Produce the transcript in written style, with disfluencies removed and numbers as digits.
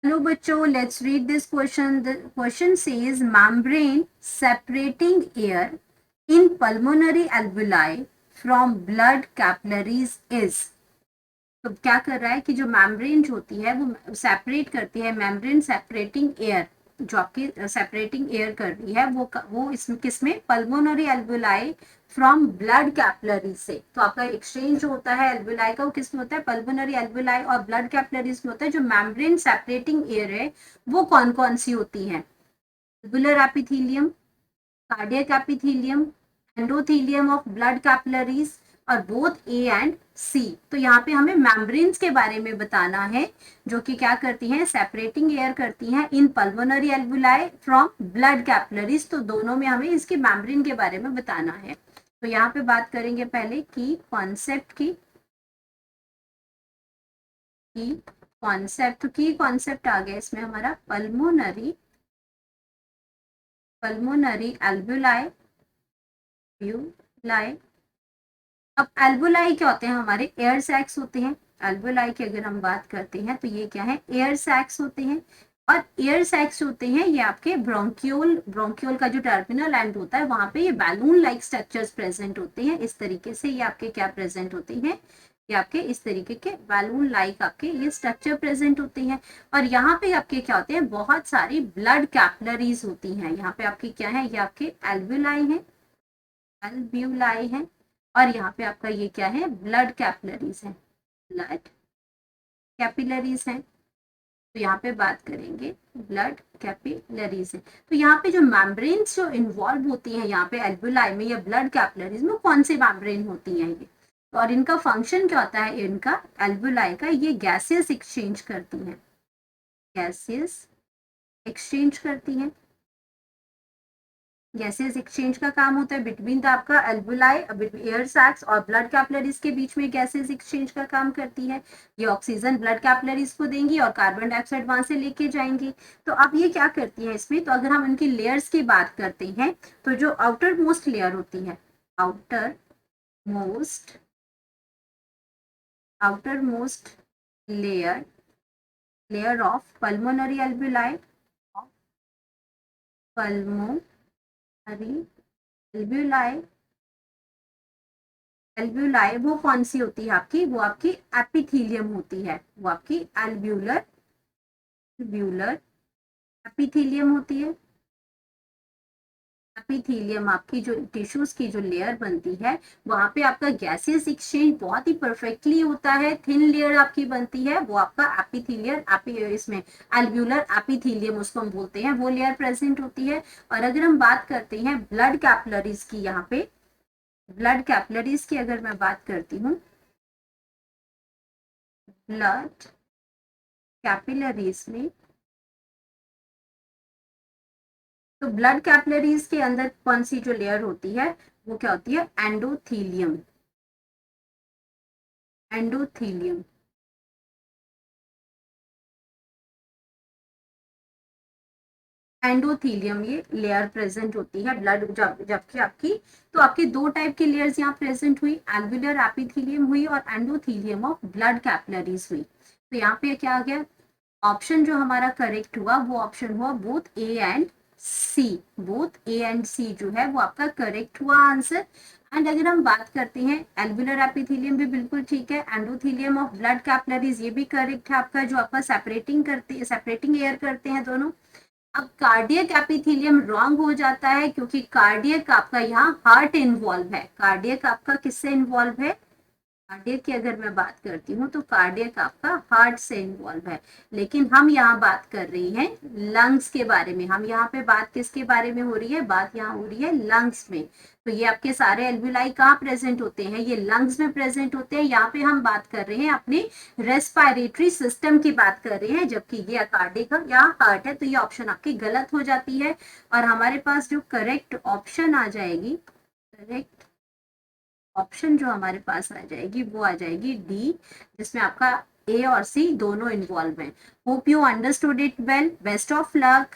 Hello बच्चों, let's read this question. The question says membrane separating air in pulmonary alveoli from blood capillaries is. तो क्या कर रहा है कि जो मेम्ब्रेन होती है वो सेपरेट करती है, मेम्ब्रेन सेपरेटिंग एयर, जो आपकी सेपरेटिंग एयर कर रही है वो इसमें किसमें, pulmonary alveoli from blood capillary से. तो आपका एक्सचेंज जो होता है एल्वेलाई का वो किसमें होता है, पल्मोनरी एल्वेलाई और ब्लड कैपिलरीज में होता है. जो मेम्ब्रेन सेपरेटिंग एयर है वो कौन कौन सी होती है, alveolar epithelium, cardiac epithelium, endothelium of blood capillaries और बोथ ए एंड सी. तो यहाँ पे हमें मेम्ब्रेन्स के बारे में बताना है जो कि क्या करती हैं, सेपरेटिंग एयर करती हैं in pulmonary alveoli from blood capillaries. तो दोनों में हमें इसके मेम्ब्रेन के बारे में बताना है. तो यहाँ पे बात करेंगे पहले की कॉन्सेप्ट की कॉन्सेप्ट आ गया इसमें हमारा पल्मोनरी एल्वुलाई. अब एल्वुलाई क्या होते हैं, हमारे एयर सैक्स होते हैं. एल्वुलाई की अगर हम बात करते हैं तो ये क्या है, एयर सैक्स होते हैं. और एयर सैक्स होते हैं ये आपके ब्रोंक्यूल का जो टर्मिनल एंड होता है वहां पे ये बैलून लाइक स्ट्रक्चर्स प्रेजेंट होते हैं. इस तरीके से ये आपके क्या प्रेजेंट होते हैं, ये आपके इस तरीके के बैलून लाइक आपके ये स्ट्रक्चर प्रेजेंट होते हैं. और यहाँ पे आपके क्या होते हैं, बहुत सारी ब्लड कैपिलरीज होती हैं. यहाँ पे आपकी क्या है, ये आपके एल्वुलाई है. और यहाँ पे आपका ये क्या है, ब्लड कैपिलरीज है, ब्लड कैपिलरीज है. तो यहाँ पे बात करेंगे ब्लड कैपिलरीज है. तो यहाँ पे जो मेम्ब्रेन्स जो इन्वॉल्व होती हैं यहाँ पे एल्वुलाई में या ब्लड कैपिलरीज में, कौन से मेम्ब्रेन होती हैं ये, और इनका फंक्शन क्या होता है, इनका एल्वुलाई का ये गैसेस एक्सचेंज करती हैं, गैसेस एक्सचेंज करती हैं. गैसेस एक्सचेंज का काम होता है बिटवीन द आपका एल्वुलाई, एयर सैक्स और ब्लड कैपिलरीज के बीच में गैसेस एक्सचेंज का काम करती है. ये ऑक्सीजन ब्लड कैपिलरीज को देंगी और कार्बन डाइऑक्साइड वहां से लेके जाएंगी. तो अब ये क्या करती है इसमें, तो अगर हम इनकी लेयर्स की बात करते हैं तो जो आउटर मोस्ट लेयर होती है, outer most layer of pulmonary alveoli, alveoli alveoli वो कौन सी होती है आपकी, वो आपकी एपिथेलियम होती है. वो आपकी एल्व्यूलर एपिथेलियम होती है. एपिथेलियम आपकी जो टिश्यूज की जो लेयर बनती है वहां पे आपका गैसेस एक्सचेंज बहुत ही परफेक्टली होता है. थिन लेयर आपकी बनती है, वो आपका इसमें एल्व्यूलर एपिथेलियम उसको हम बोलते हैं, वो लेयर प्रेजेंट होती है. और अगर हम बात करते हैं ब्लड कैपिलरीज की, यहाँ पे ब्लड कैपिलरीज की अगर मैं बात करती हूँ, ब्लड कैपिलरीज में, तो ब्लड कैपिलरीज के अंदर कौन सी जो लेयर होती है वो क्या होती है, एंडोथेलियम. एंडोथेलियम ये लेयर प्रेजेंट होती है ब्लड, जबकि आपकी तो आपकी दो टाइप की लेयर्स यहाँ प्रेजेंट हुई, एल्वुलर एपिथेलियम हुई और एंडोथेलियम ऑफ ब्लड कैपिलरीज हुई. तो यहाँ पे क्या आ गया, ऑप्शन जो हमारा करेक्ट हुआ वो ऑप्शन हुआ बोथ ए एंड सी जो है वो आपका करेक्ट हुआ आंसर. एंड अगर हम बात करते हैं एल्वुलर एपिथेलियम भी बिल्कुल ठीक है, एंडोथेलियम ऑफ ब्लड कैपिलरीज ये भी करेक्ट है आपका, जो आपका सेपरेटिंग एयर करते हैं दोनों. अब कार्डियक एपिथेलियम रॉन्ग हो जाता है क्योंकि कार्डियक आपका यहाँ हार्ट इन्वॉल्व है. कार्डियक आपका किससे इन्वॉल्व है, कार्डियक की अगर मैं बात करती हूँ तो कार्डियक आपका हार्ट से इन्वॉल्व है. लेकिन हम यहाँ बात कर रही हैं लंग्स के बारे में. हम यहाँ पे बात किसके बारे में हो रही है, बात यहाँ हो रही है लंग्स में. तो ये आपके सारे एल्वुलाई कहाँ प्रेजेंट होते हैं, ये लंग्स में प्रेजेंट होते हैं. यहाँ पे हम बात कर रहे हैं अपने रेस्पिरेटरी सिस्टम की बात कर रहे हैं, जबकि ये कार्डियक या हार्ट है. तो ये ऑप्शन आपकी गलत हो जाती है. और हमारे पास जो करेक्ट ऑप्शन आ जाएगी, करेक्ट ऑप्शन जो हमारे पास आ जाएगी वो आ जाएगी डी, जिसमें आपका ए और सी दोनों इन्वॉल्व हैं. Hope you understood it well. Best of luck.